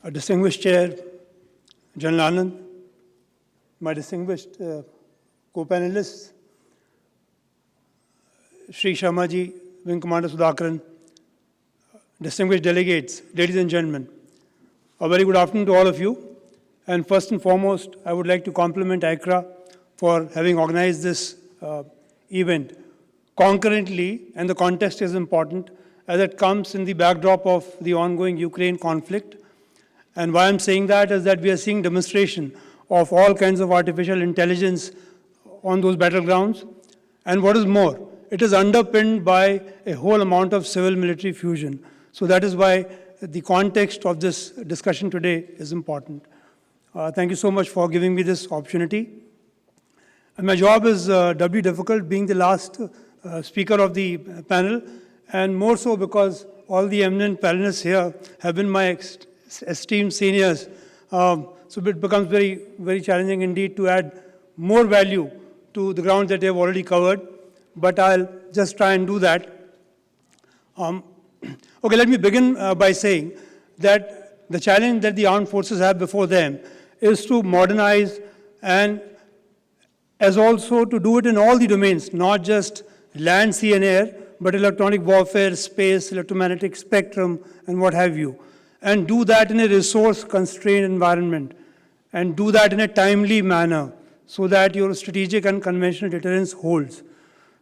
Distinguished Chair, General Anand, my distinguished co-panelists, Shri Sharma ji, Wing Commander Sudhakaran, distinguished delegates, ladies and gentlemen, a very good afternoon to all of you. And first and foremost, I would like to compliment AICRA for having organized this event concurrently, and the context is important as it comes in the backdrop of the ongoing Ukraine conflict. And why I'm saying that is that we are seeing demonstration of all kinds of artificial intelligence on those battlegrounds. And what is more, it is underpinned by a whole amount of civil-military fusion. So that is why the context of this discussion today is important. Thank you so much for giving me this opportunity. And my job is doubly difficult, being the last speaker of the panel, and more so because all the eminent panelists here have been my esteemed seniors. So it becomes very, very challenging indeed to add more value to the ground that they have already covered. But I'll just try and do that. Okay, let me begin by saying that the challenge that the armed forces have before them is to modernize and as also to do it in all the domains, not just land, sea and air, but electronic warfare, space, electromagnetic spectrum, and what have you. And do that in a resource-constrained environment, and do that in a timely manner, so that your strategic and conventional deterrence holds.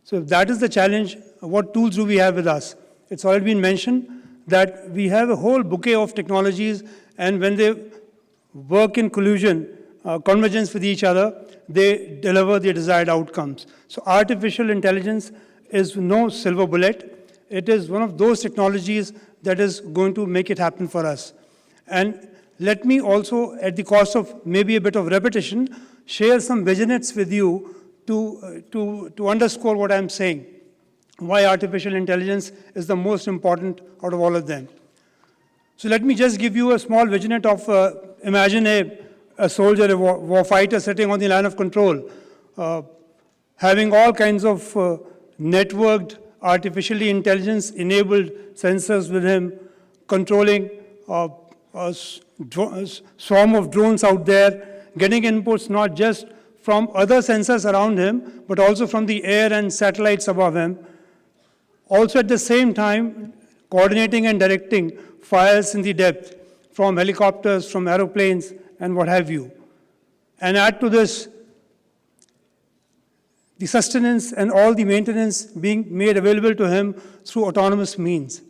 So if that is the challenge, what tools do we have with us? It's already been mentioned that we have a whole bouquet of technologies, and when they work in collusion, convergence with each other, they deliver the desired outcomes. So artificial intelligence is no silver bullet. It is one of those technologies that is going to make it happen for us. And let me also, at the cost of maybe a bit of repetition, share some vignettes with you to underscore what I'm saying, why artificial intelligence is the most important out of all of them. So let me just give you a small vignette of, imagine a soldier, a warfighter sitting on the line of control, having all kinds of networked, artificially intelligence-enabled sensors with him, controlling a swarm of drones out there, getting inputs not just from other sensors around him, but also from the air and satellites above him. Also at the same time, coordinating and directing fires in the depth from helicopters, from aeroplanes, and what have you. And add to this, the sustenance and all the maintenance being made available to him through autonomous means.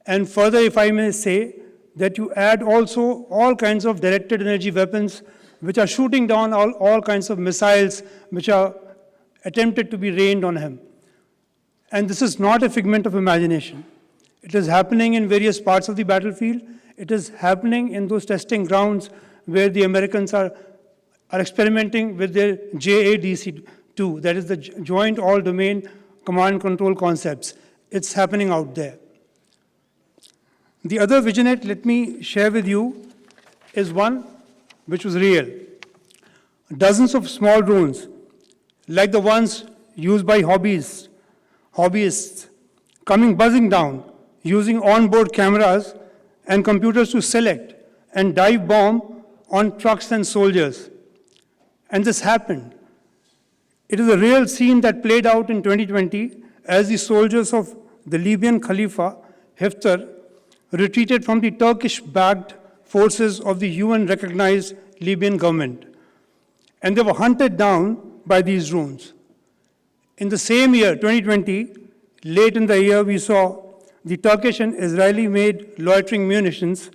And further, if I may say, that you add also all kinds of directed energy weapons which are shooting down all kinds of missiles which are attempted to be rained on him. And this is not a figment of imagination. It is happening in various parts of the battlefield. It is happening in those testing grounds where the Americans are experimenting with their GAISA'22, that is the Joint All-Domain Command and Control Concepts. It's happening out there. The other vignette, let me share with you, is one which was real. Dozens of small drones, like the ones used by hobbyists, coming buzzing down, using onboard cameras and computers to select and dive bomb on trucks and soldiers. And this happened. It is a real scene that played out in 2020 as the soldiers of the Libyan Khalifa, Haftar, retreated from the Turkish-backed forces of the UN-recognized Libyan government. And they were hunted down by these drones. In the same year, 2020, late in the year, we saw the Turkish and Israeli-made loitering munitions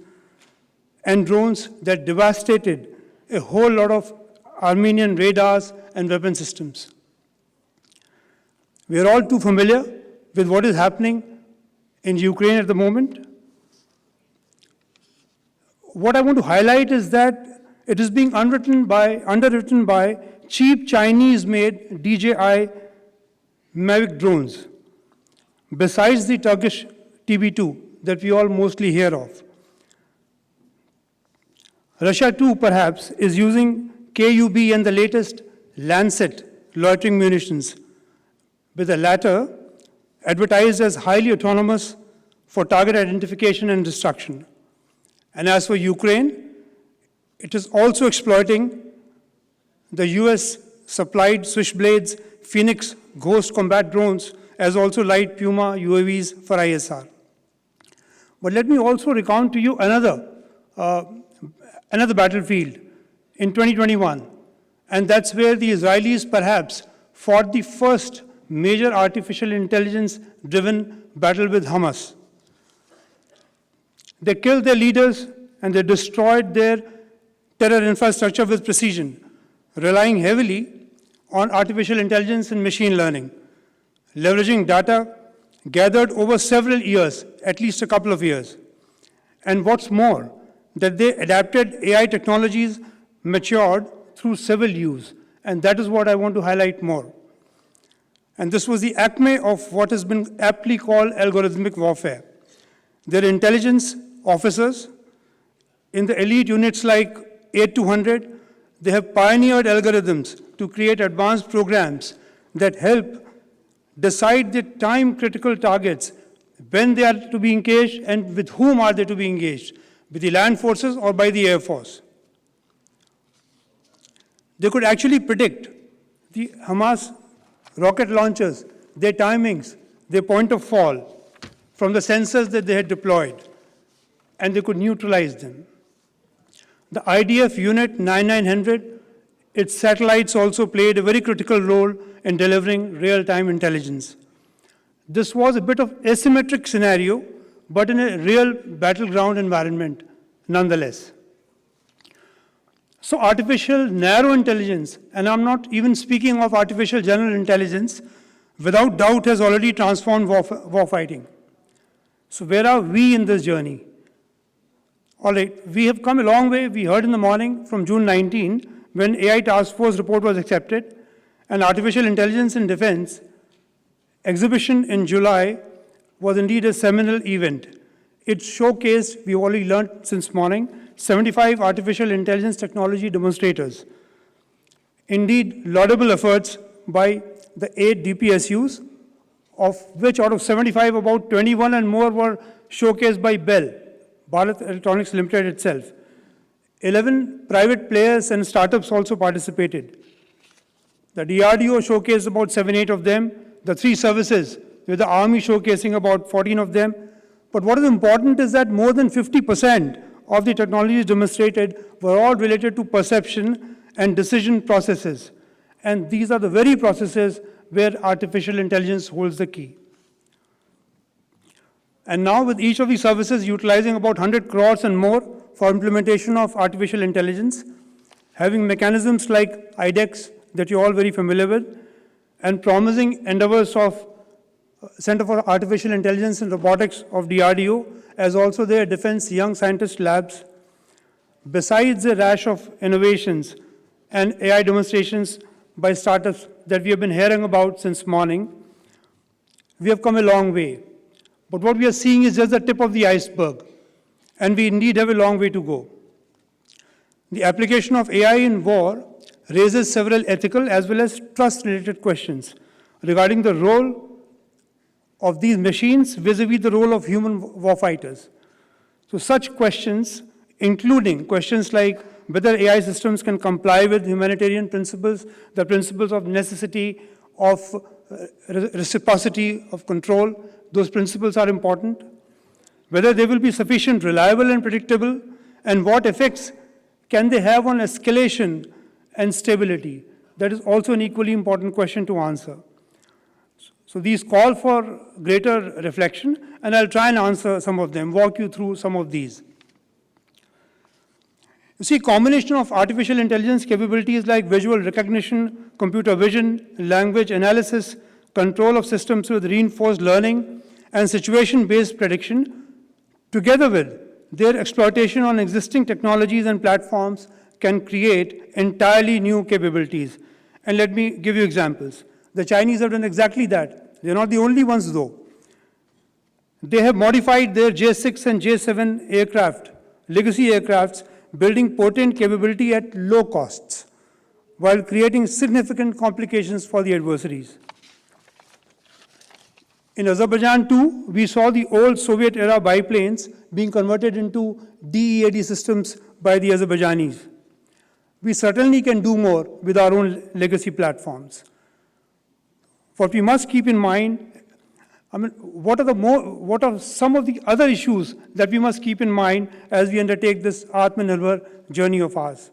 and drones that devastated a whole lot of Armenian radars and weapon systems. We are all too familiar with what is happening in Ukraine at the moment. What I want to highlight is that it is being underwritten by cheap Chinese-made DJI Mavic drones, besides the Turkish TB2 that we all mostly hear of. Russia too, perhaps, is using KUB and the latest Lancet loitering munitions, with the latter advertised as highly autonomous for target identification and destruction. And as for Ukraine, it is also exploiting the US supplied Switchblades, Phoenix Ghost combat drones, as also light Puma UAVs for ISR. But let me also recount to you another battlefield in 2021, and that's where the Israelis perhaps fought the first major artificial intelligence-driven battle with Hamas. They killed their leaders and they destroyed their terror infrastructure with precision, relying heavily on artificial intelligence and machine learning, leveraging data gathered over several years, at least a couple of years. And what's more, that they adapted AI technologies matured through civil use. And that is what I want to highlight more. And this was the acme of what has been aptly called algorithmic warfare. Their intelligence officers in the elite units like 8200, they have pioneered algorithms to create advanced programs that help decide the time-critical targets, when they are to be engaged and with whom are they to be engaged, with the land forces or by the Air Force. They could actually predict the Hamas rocket launchers, their timings, their point of fall from the sensors that they had deployed, and they could neutralize them. The IDF Unit 9900, its satellites also played a very critical role in delivering real-time intelligence. This was a bit of asymmetric scenario, but in a real battleground environment nonetheless. So artificial narrow intelligence, and I'm not even speaking of artificial general intelligence, without doubt has already transformed warfighting. So where are we in this journey? All right, we have come a long way. We heard in the morning from June 19, when AI Task Force report was accepted, and Artificial Intelligence in Defense exhibition in July was indeed a seminal event. It showcased, we already learned since morning, 75 artificial intelligence technology demonstrators. Indeed, laudable efforts by the 8 DPSUs, of which out of 75, about 21 and more were showcased by BEL, Bharat Electronics Limited itself. 11 private players and startups also participated. The DRDO showcased about 7-8 of them. The 3 services, with the Army showcasing about 14 of them. But what is important is that more than 50% of the technologies demonstrated were all related to perception and decision processes. And these are the very processes where artificial intelligence holds the key. And now with each of these services utilizing about 100 crores and more for implementation of artificial intelligence, having mechanisms like IDEX that you're all very familiar with, and promising endeavors of Center for Artificial Intelligence and Robotics of DRDO, as also their Defense Young Scientist Labs. Besides a rash of innovations and AI demonstrations by startups that we have been hearing about since morning, we have come a long way. But what we are seeing is just the tip of the iceberg, and we indeed have a long way to go. The application of AI in war raises several ethical as well as trust-related questions regarding the role of these machines vis-a-vis the role of human warfighters. So such questions, including questions like whether AI systems can comply with humanitarian principles, the principles of necessity, of reciprocity, of control, those principles are important. Whether they will be sufficient, reliable, and predictable, and what effects can they have on escalation and stability? That is also an equally important question to answer. So these call for greater reflection, and I'll try and answer some of them, walk you through some of these. You see, combination of artificial intelligence capabilities like visual recognition, computer vision, language analysis, control of systems with reinforced learning, and situation-based prediction, together with their exploitation on existing technologies and platforms, can create entirely new capabilities. And let me give you examples. The Chinese have done exactly that. They're not the only ones, though. They have modified their J6 and J7 aircraft, legacy aircrafts, building potent capability at low costs, while creating significant complications for the adversaries. In Azerbaijan too, we saw the old Soviet-era biplanes being converted into DEAD systems by the Azerbaijanis. We certainly can do more with our own legacy platforms. What we must keep in mind, what are some of the other issues that we must keep in mind as we undertake this Atmanirbhar journey of ours?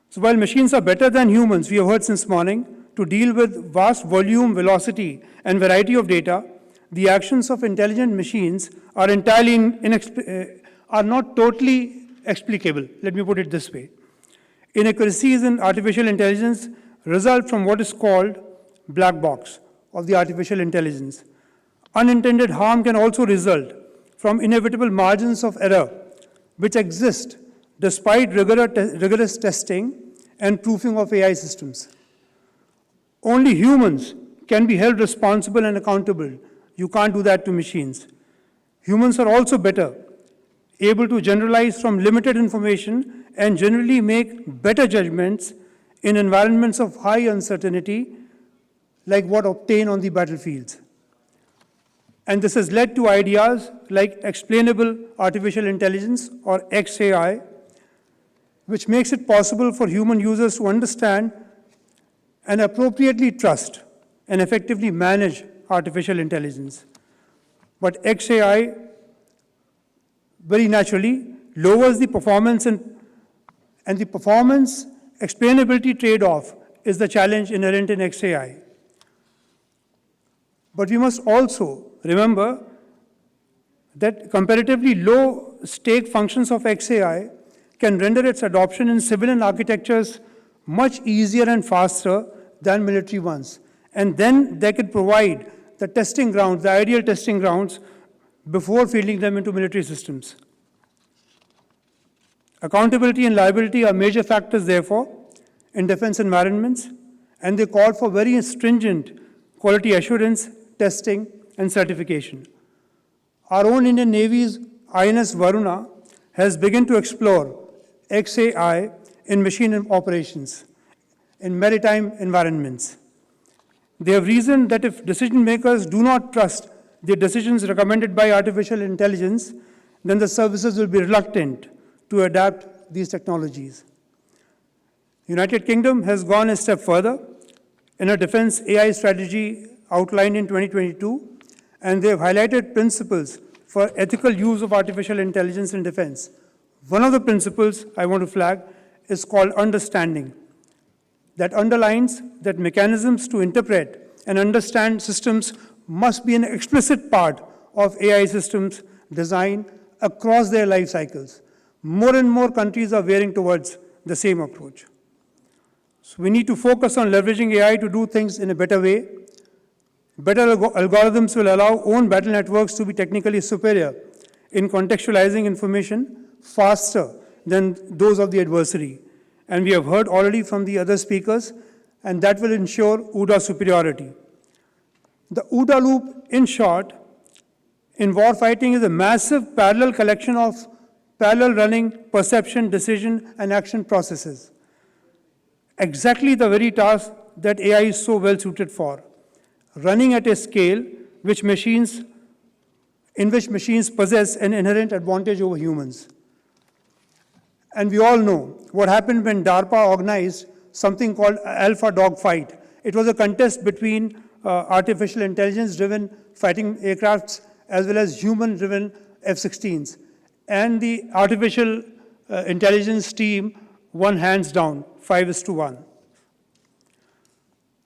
So while machines are better than humans, we have heard since morning, to deal with vast volume, velocity, and variety of data, the actions of intelligent machines are are not totally explicable. Let me put it this way. Inaccuracies in artificial intelligence result from what is called black box of the artificial intelligence. Unintended harm can also result from inevitable margins of error, which exist despite rigorous testing and proofing of AI systems. Only humans can be held responsible and accountable. You can't do that to machines. Humans are also better, able to generalize from limited information and generally make better judgments in environments of high uncertainty, like what obtained on the battlefields. And this has led to ideas like explainable artificial intelligence, or XAI, which makes it possible for human users to understand and appropriately trust and effectively manage artificial intelligence. But XAI very naturally lowers the performance, and the performance explainability trade-off is the challenge inherent in XAI. But we must also remember that comparatively low-stake functions of XAI can render its adoption in civilian architectures much easier and faster than military ones. And then they could provide the testing grounds, the ideal testing grounds, before fielding them into military systems. Accountability and liability are major factors, therefore, in defense environments, and they call for very stringent quality assurance, testing, and certification. Our own Indian Navy's INS Varuna has begun to explore XAI in machine operations in maritime environments. They have reasoned that if decision makers do not trust the decisions recommended by artificial intelligence, then the services will be reluctant to adapt these technologies. The United Kingdom has gone a step further in a defense AI strategy outlined in 2022, and they have highlighted principles for ethical use of artificial intelligence in defense. One of the principles I want to flag is called understanding, that underlines that mechanisms to interpret and understand systems must be an explicit part of AI systems design across their life cycles. More and more countries are veering towards the same approach. So we need to focus on leveraging AI to do things in a better way. Better algorithms will allow own battle networks to be technically superior in contextualizing information faster than those of the adversary. And we have heard already from the other speakers, and that will ensure OODA superiority. The OODA loop, in short, in warfighting is a massive parallel collection of parallel running perception, decision, and action processes. Exactly the very task that AI is so well suited for, running at a scale in which machines possess an inherent advantage over humans. And we all know what happened when DARPA organized something called Alpha Dogfight. It was a contest between artificial intelligence-driven fighting aircrafts as well as human-driven F-16s. And the artificial intelligence team won hands down, 5:1.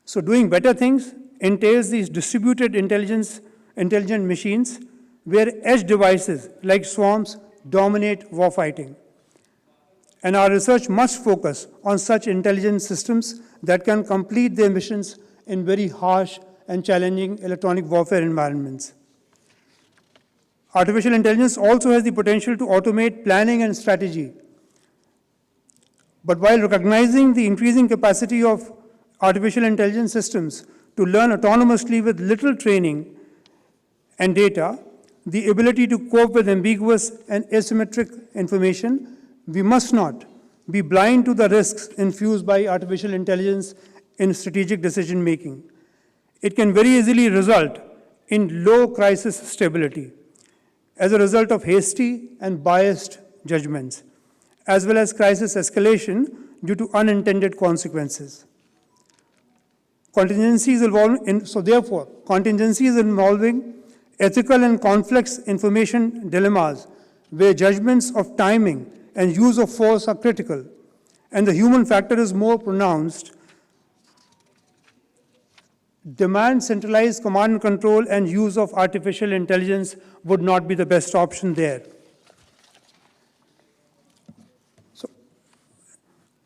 So doing better things entails these distributed intelligent machines where edge devices like swarms dominate warfighting. And our research must focus on such intelligent systems that can complete their missions in very harsh and challenging electronic warfare environments. Artificial intelligence also has the potential to automate planning and strategy. But while recognizing the increasing capacity of artificial intelligence systems to learn autonomously with little training and data, the ability to cope with ambiguous and asymmetric information, we must not be blind to the risks infused by artificial intelligence in strategic decision-making. It can very easily result in low crisis stability as a result of hasty and biased judgments, as well as crisis escalation due to unintended consequences. Contingencies involving ethical and complex information dilemmas, where judgments of timing and use of force are critical, and the human factor is more pronounced, demand centralized command and control and use of artificial intelligence would not be the best option there.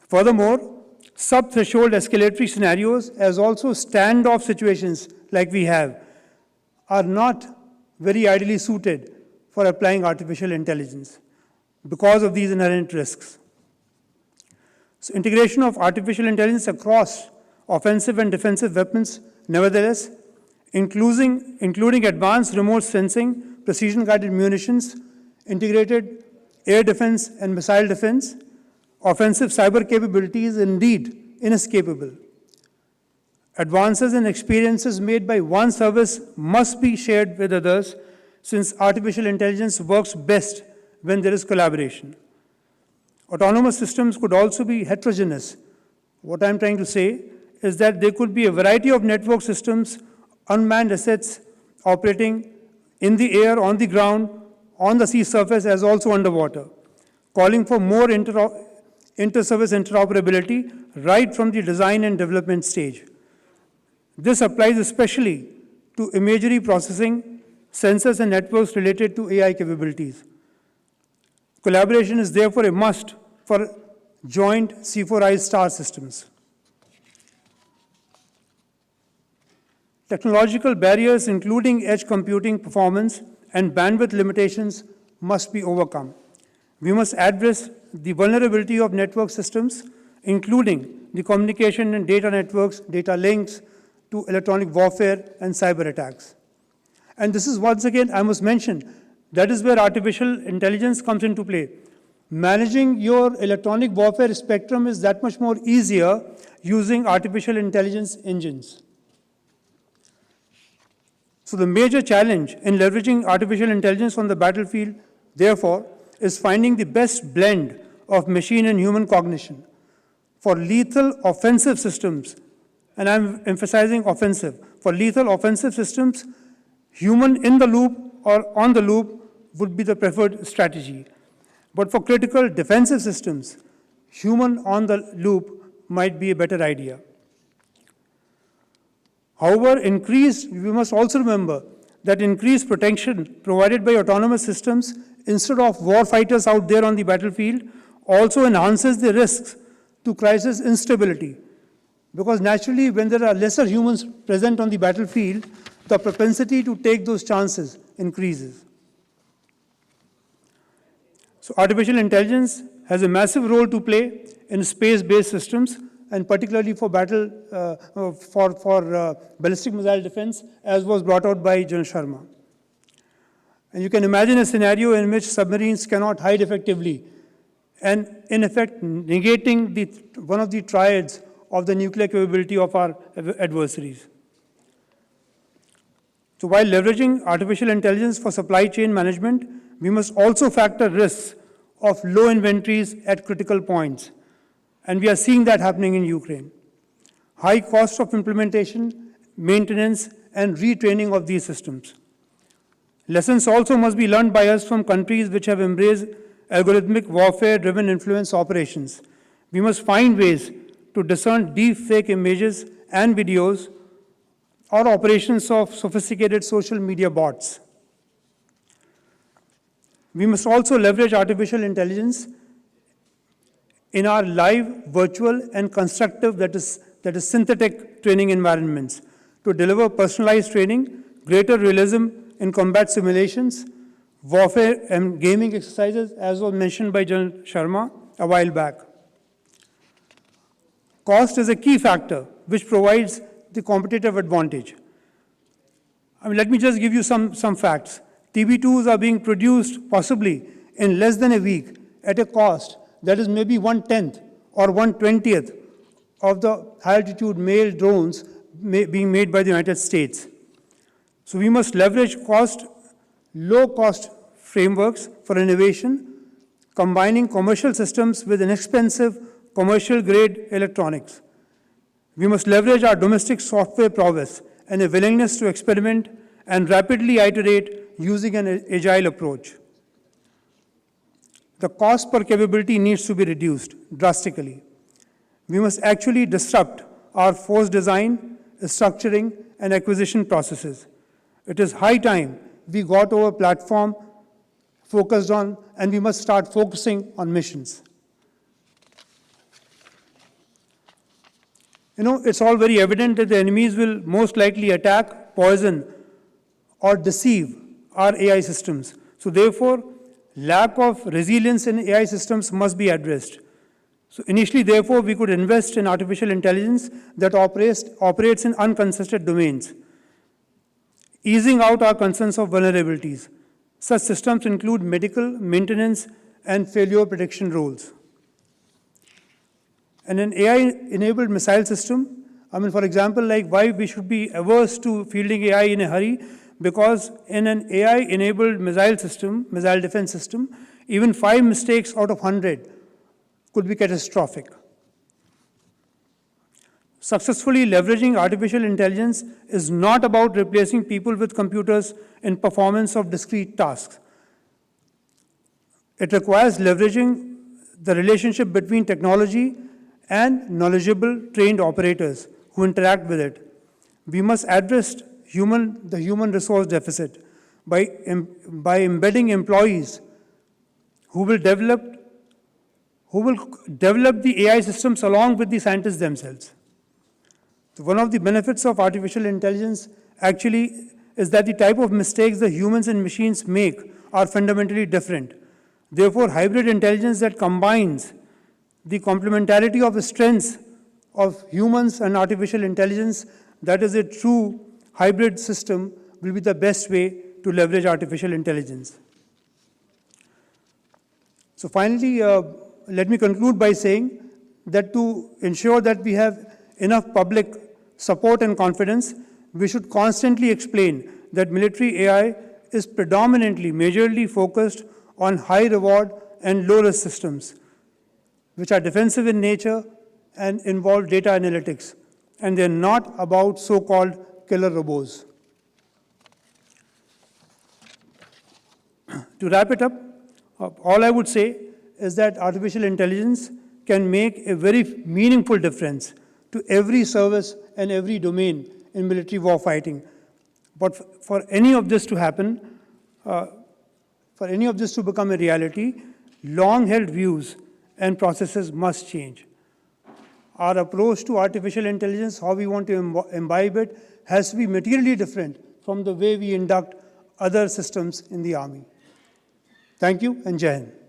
Furthermore, sub-threshold escalatory scenarios, as also standoff situations like we have, are not very ideally suited for applying artificial intelligence because of these inherent risks. So integration of artificial intelligence across offensive and defensive weapons, nevertheless, including advanced remote sensing, precision-guided munitions, integrated air defense and missile defense, offensive cyber capability is indeed inescapable. Advances and experiences made by one service must be shared with others, since artificial intelligence works best when there is collaboration. Autonomous systems could also be heterogeneous. What I'm trying to say is that there could be a variety of network systems, unmanned assets operating in the air, on the ground, on the sea surface, as also underwater, calling for more inter-service interoperability right from the design and development stage. This applies especially to imagery processing, sensors and networks related to AI capabilities. Collaboration is therefore a must for joint C4I star systems. Technological barriers, including edge computing performance and bandwidth limitations, must be overcome. We must address the vulnerability of network systems, including the communication and data networks, data links to electronic warfare and cyber attacks. And this is, once again, I must mention, that is where artificial intelligence comes into play. Managing your electronic warfare spectrum is that much more easier using artificial intelligence engines. So the major challenge in leveraging artificial intelligence on the battlefield, therefore, is finding the best blend of machine and human cognition. For lethal offensive systems, and I'm emphasizing offensive, for lethal offensive systems, human in the loop or on the loop would be the preferred strategy. But for critical defensive systems, human on the loop might be a better idea. However, we must also remember that increased protection provided by autonomous systems instead of warfighters out there on the battlefield also enhances the risks to crisis instability. Because naturally, when there are lesser humans present on the battlefield, the propensity to take those chances increases. So artificial intelligence has a massive role to play in space-based systems, and particularly for ballistic missile defense, as was brought out by General Sharma. And you can imagine a scenario in which submarines cannot hide effectively, and in effect negating one of the triads of the nuclear capability of our adversaries. So while leveraging artificial intelligence for supply chain management, we must also factor risks of low inventories at critical points. And we are seeing that happening in Ukraine. High costs of implementation, maintenance, and retraining of these systems. Lessons also must be learned by us from countries which have embraced algorithmic warfare-driven influence operations. We must find ways to discern deep fake images and videos or operations of sophisticated social media bots. We must also leverage artificial intelligence in our live, virtual, and constructive, that is synthetic training environments to deliver personalized training, greater realism in combat simulations, warfare and gaming exercises, as was mentioned by General Sharma a while back. Cost is a key factor which provides the competitive advantage. Let me just give you some facts. TB2s are being produced possibly in less than a week at a cost that is maybe 1/10 or 1/20th of the high-altitude male drones being made by the United States. So we must leverage low-cost frameworks for innovation, combining commercial systems with inexpensive commercial-grade electronics. We must leverage our domestic software prowess and a willingness to experiment and rapidly iterate using an agile approach. The cost per capability needs to be reduced drastically. We must actually disrupt our force design, structuring, and acquisition processes. It is high time we got our platform focused on, and we must start focusing on missions. It's all very evident that the enemies will most likely attack, poison, or deceive our AI systems. So therefore, lack of resilience in AI systems must be addressed. So initially, therefore, we could invest in artificial intelligence that operates in uncontested domains, easing out our concerns of vulnerabilities. Such systems include medical, maintenance, and failure prediction roles. And an AI-enabled missile system, for example, like why we should be averse to fielding AI in a hurry, because in an AI-enabled missile defense system, even 5 mistakes out of 100 could be catastrophic. Successfully leveraging artificial intelligence is not about replacing people with computers in performance of discrete tasks. It requires leveraging the relationship between technology and knowledgeable, trained operators who interact with it. We must address the human resource deficit by embedding employees who will develop the AI systems along with the scientists themselves. So one of the benefits of artificial intelligence actually is that the type of mistakes the humans and machines make are fundamentally different. Therefore, hybrid intelligence that combines the complementarity of the strengths of humans and artificial intelligence, that is a true hybrid system, will be the best way to leverage artificial intelligence. So finally, let me conclude by saying that to ensure that we have enough public support and confidence, we should constantly explain that military AI is majorly focused on high reward and low risk systems, which are defensive in nature and involve data analytics, and they're not about so-called killer robots. To wrap it up, all I would say is that artificial intelligence can make a very meaningful difference to every service and every domain in military warfighting. But for any of this to happen, for any of this to become a reality, long-held views and processes must change. Our approach to artificial intelligence, how we want to imbibe it, has to be materially different from the way we induct other systems in the Army. Thank you, and Jai Hind.